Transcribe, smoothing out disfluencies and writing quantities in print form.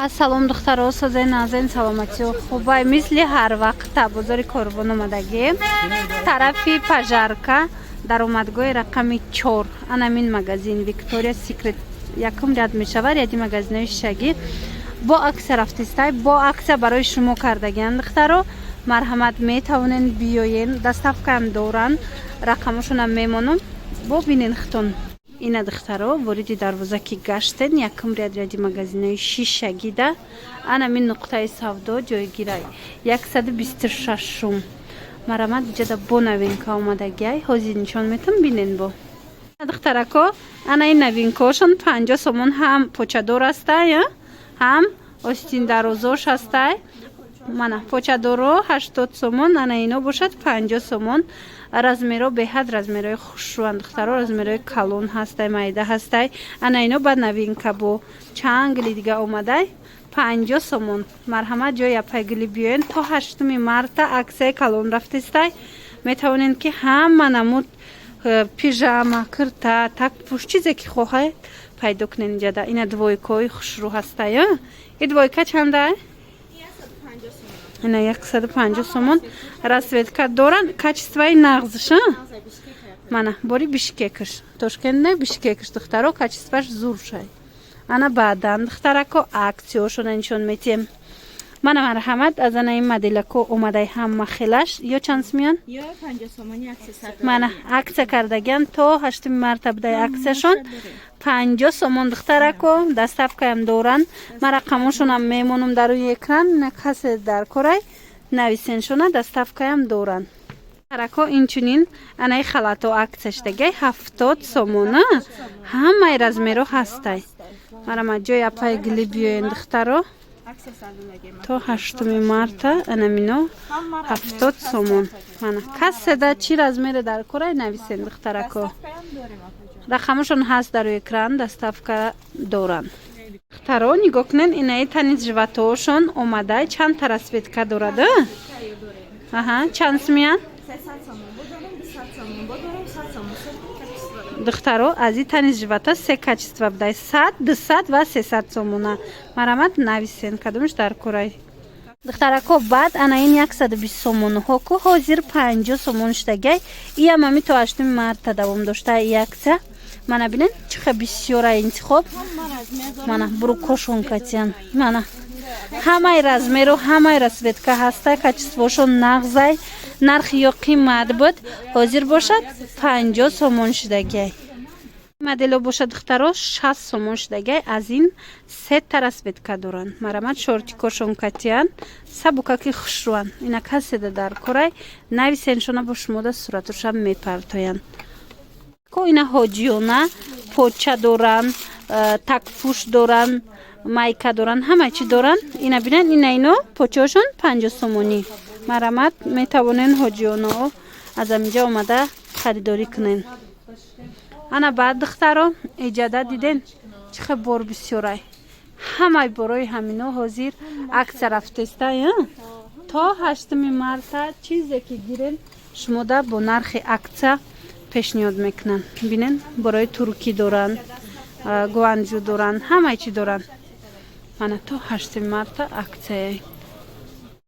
Ассалом духтаро, созаи назен саломатио хубай мисли ҳар вақт табозори корбон омадагем тарафи пажарка даромадгоҳи рақами 4 анамин магазин Victoria's Secret якум ряд мешавад. Ряди магазинои шишагӣ бо аксия рафтистай бо аксия барои шумо кардагиам духтаро. Марҳамат метавонен биёен, доставкаам доран, рақамашонам мемонам. Бо бинен хитон ина духтаро вориди дарвоза ки гаштен якум ряди магазинои шишагида анамин нуқтаи савдо ҷойгирай 126 марҳамат иҷада бо новинка омадагиай ҳозир нишон метам бинен бо духтарако ана ин новинкаошон 50 сомон ҳам почадор астай ҳам остин дарозош астай мана почадоро 80 сомон ана ино бошад 50 сомон размеро беҳад размерои хушрӯанд духтаро размерои калон ҳастай майда ҳастай ана ино ба новинка бо чангли дига омадай 50 сомон марҳамат ҷои апайгили биёен то 8 марта аксияи калон рафтистай метавонен ки ҳама намуд пижама кирта такпуш чизе ки хоҳед пайдо кунен ҷада ина двойкаи хушрӯ ҳастай и двойка чандай ина 150 сомон расветка доран качествои нағзиш мана бори бишкекиш тошкентне бишкекиш духтаро качествоаш зуршай ана баъдан духтарако аксиёшона нишон метиҳем мана марҳамат аз ана ин моделако омадай ҳама хелаш ё чанд миён ё 50 сомони аксия мана аксия кардагиан то 8 марта будай аксияшон 50 сомон духтарако доставкаам доран ма рақамошонам мемонам дар рӯи экран касе дар корай нависеншона доставкаам доран духтарако инчунин анаи халато аксияшдагай 70 сомон ҳамаи размеро ҳастай марҳамат ҷои апайгили биёен духтаро то 8 марта анамино 70 сомон мана каседа чи размере дар корай нависен духтарако рақамашон ҳаст дар экран доставка доран духтаро нигоҳ кунен инаи тани живатоошон омадай чанд та расветка дорад чанд миян духтаро аз и тани живата се качества будай 100 200 ва 300 сомона марҳамат нависен кадомаш дар корай духтарако баъд ана ин 120 сомонҳо ку ҳозир 50 сомон шудагай иам ами то 8 марта давом дошта и аксия мана бинен чиха бисёра интихоб мана бурукошон катян мана ҳамаи размеру ҳамаи расветка ҳастай качествошон нағзай нархи ё қимат буд ҳозир бошад 50 сомон шудагай модело бошад духтаро 60 сомон шудагай аз ин сета расветка доранд марҳамат шортикошон катиян сабукаки хушрӯан ина каседа дар корай нависеншона бо шумода суратошам мепартоянд ко ина ҳоҷиёна поча доран такпуш доран майка доран ҳама чи доран ина бинан ина ино почаошон 50 сомонӣ марҳамат метавонен ҳоҷиёнао аз аминҷа омада харидорӣ кунен ана баъд духтаро иҷада диден чихе бор бисёрай ҳамаи борои ҳамино ҳозир аксия рафтестай то 8 марта чизе ки гирен шумода бо нархи аксия пешниҳод мекунанд бинен борои туркӣ доранд гуанҷу доранд ҳамаи чи доранд мана то 8 марта аксияй